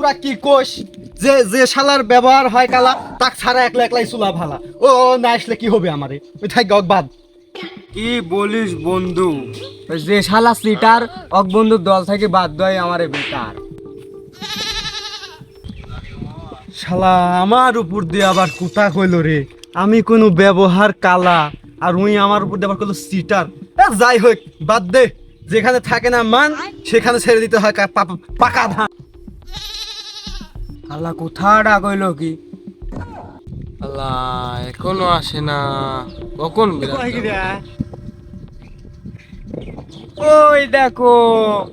তোরা কি কোষ যে যে শালার ব্যবহার হয় কালা তাক ছাড়া একলা একলাই চুলা ভালা ও না আসলে কি হবে আমারে ওই থাক বাদ। কি বলিস বন্ধু, যে শালা সিটার অক বন্ধুর দল থেকে বাদ দেয় আমারে বেকার। শালা আমার উপর দিয়ে আবার কুতা কইলো রে, আমি কোনো ব্যবহার কালা আর উই আমার উপর দিয়ে আবার কইলো সিটার। যাই হোক বাদ দে, যেখানে থাকে না মান সেখানে ছেড়ে দিতে হয় পাকা ধান। আল্লাহ কোথাটা কইলো কি? আল্লাহ এখনো আসে না, কখন ওই দেখো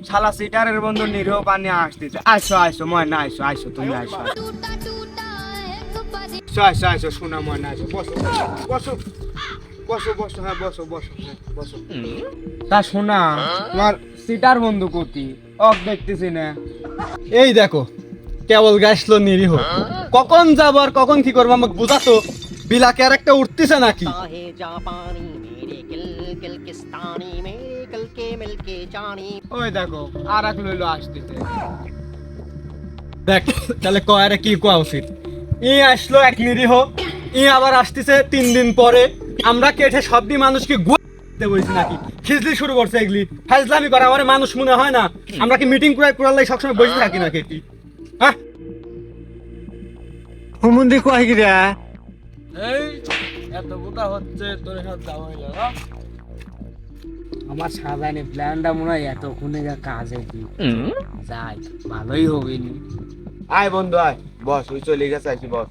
শালা সিটারের বন্ধু নিরীহ পানি আসতেছে। আইসো আইসো ময়না, আইসো আইসো তুমি আইসো আইসো আইসো শোনা ময়না, আইসো বসো বসো বসো বসো, হ্যাঁ বসো বসো বসো। তা শোনা, তোমার সিটার বন্ধু কোথায়? অক দেখতেছি না। এই দেখো কেবল গাছলো নিরীহ, কখন যাবো আর কখন কি করবো আমাকে বুঝাতো। বিলাকে আর একটা উঠতেছে নাকি? ওই দেখো আর এক লইলো আসতেছে। দেখ তাহলে কয়ারে কি কোয়া উচিত। ই আসলো এক নিরীহ, ই আবার আসতেছে 3 দিন পরে। আমরা কেটে সবই মানুষকে গুয়াতে বলছি নাকি? খিজলি শুরু করছে এগুলি ফাজলামি করা। আমার মানুষ মনে হয় না? আমরা কি মিটিং করার লাই সবসময় বসে থাকি না কেটি? হ্যাঁ হুমুন্দি কয় কি রে? এই এত কথা হচ্ছে তোর সব যাওয়া হইলো না। আমার সাজানি প্ল্যানটা মনে হয় এতক্ষণে যা কাজে দি যাই ভালোই হবে নি। আয় বন্ধু আয়, বস ওই চলে গেছে আইছি বস।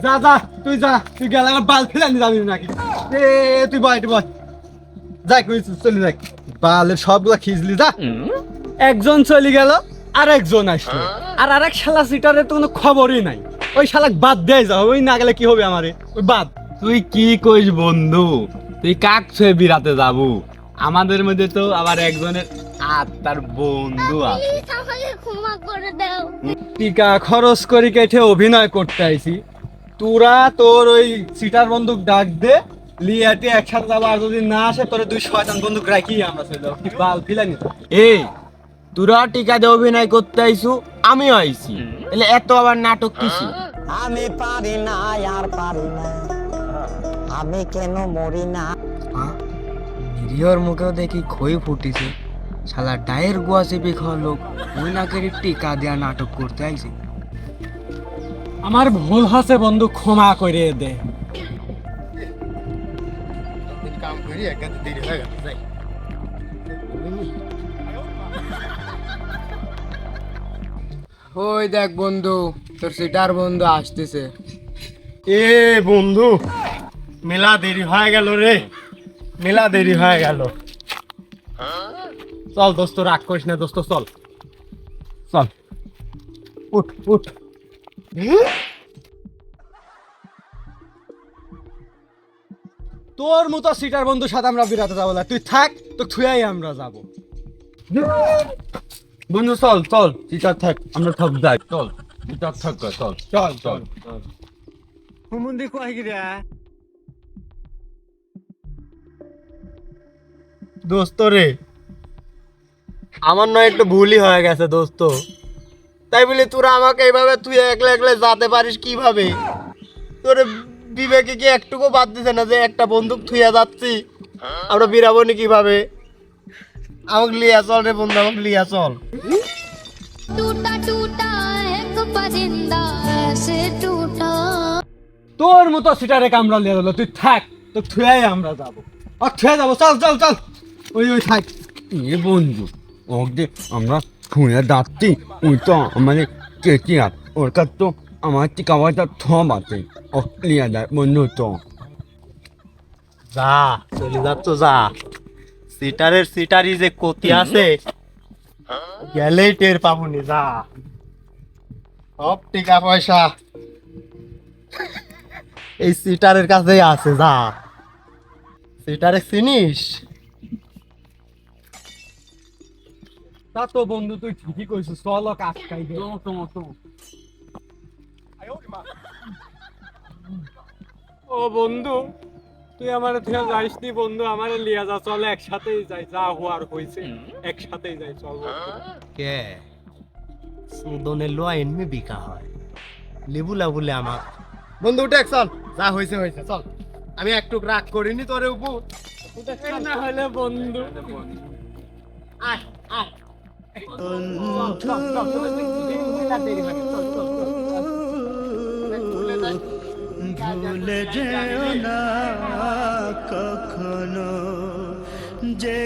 যা যা তুই যা, তুই গেলে আমার বাল ফেলে আনি যাবি নাকি? এ তুই বয় তুই বয়, যাই কই চলে যাই। বালের সবগুলা খিজলি যা। একজন চলে গেল আর একজন আসলো, আর আরেক শালা সিটারের তো কোনো খবরই নাই। ওই শালাক বাদ দেয় যা, ওই না গেলে কি হবে আমারে? ওই বাদ। তুই কি কইস বন্ধু? তুই কাক ছুঁয়ে বিরাতে যাবো? আমাদের মধ্যে তো আবার একজনের আত্মার বন্ধু আছে। টিকা খরচ করি কেটে অভিনয় করতে আইছি, তোরা তোর ওই সিটার বন্দুক ডাক দে, লিয়াতে একসাথে যাবো। আর যদি না আসে তোর 2 শয়তান বন্দুক রাখি আমরা চলে যাবো। কি বাল ফিলানি তো। এই তোরা টিকাতে অভিনয় করতে আইছু, আমিও আইছি, তাহলে এত আবার নাটক কিসি? আমি পারি না আর পারি না, আমি কেন মরি না। নিরীহর মুখেও দেখি খই ফুটিছে। শালা ডায়ের গোয়া চেপে খাওয়া লোক ওই নাকের টিকা দেয়া নাটক করতে আইছে। আমার ভুল হচ্ছে বন্ধু, ক্ষমা করে দে। কাম করি একাতে দেরি হয়ে গেল, যাই। ওই দেখ বন্ধু, তোর সিটার বন্ধু আসতেছে। এ বন্ধু মেলা দেরি হয়ে গেল রে, মেলা দেরি হয়ে গেল। চল দোস্ত, রাগ করিস না দোস্ত, চল চল উঠ উঠ। তোর মতো সিটার বন্ধুর সাথে আমরা বিরাতে যাবো না, তুই থাক, তো থুয়াই আমরা যাবো। বন্ধু চল চল, সিটার থাক, আমরা থাক যাই, চল সিটার থাক, চল চল চল। হুমুন্দি কয় কি রে? দোস্ত রে, আমার নয় একটু ভুলই হয়ে গেছে দোস্ত। তাই বলে তোরা আমাকে এইভাবে তুই একলা একলা যেতে পারিস কিভাবে? তোর বিবেকে কি একটুকু বাদ দিছে না যে একটা বন্দুক থুইয়া যাচ্ছি, আমরা বিরাবো নি কিভাবে? আমাকে লিয়া চল রে বন্ধু, আমাকে লিয়া চল। टूटा टूटा एक परिंदा ऐसे टूटा। তোর মতো সিটারে কামড়া লিয়া দিল, তুই থাক, তো থুয়াই আমরা যাবো, আর থুয়া যাবো, চল চল চল। ওই ওই থাক। এ বন্ধু, ওকে যে আমরা ছুঁয়ে যাচ্ছি, ওই তো আমাদের কেটে আর ওর কাছ তো আমার টিকা পয়সা থম আছে, ও লিয়া দেয় বন্ধু তো। যা চলে যাচ্ছ যা, সিটারের সিটারি যে কতি আছে গেলেই টের পাবনি। যা, সব টাকা পয়সা এই সিটারের কাছেই আছে। যা, সিটারে চিনিস? তা তো বন্ধু তুই ঠিকই কইছিস, চল কাজকাই দে। ও বন্ধু, তুই আমার থেকে যাইস নি বন্ধু, আমার লিয়া যা, চলে একসাথেই যাই, যা হওয়ার হয়েছে একসাথেই যাই, চল। কে সুদনের লোয়া এমনি বিকা হয় লেবুলা বলে আমার বন্ধু উঠে চল যা হয়েছে হয়েছে চল আমি একটু রাগ করিনি তোরে উপর না হলে বন্ধু আয় আয় চল, চল, চল, চল, চল, দেরি হয় না, চল, চল, চল, চল। ভুলে যেও না কখনো যে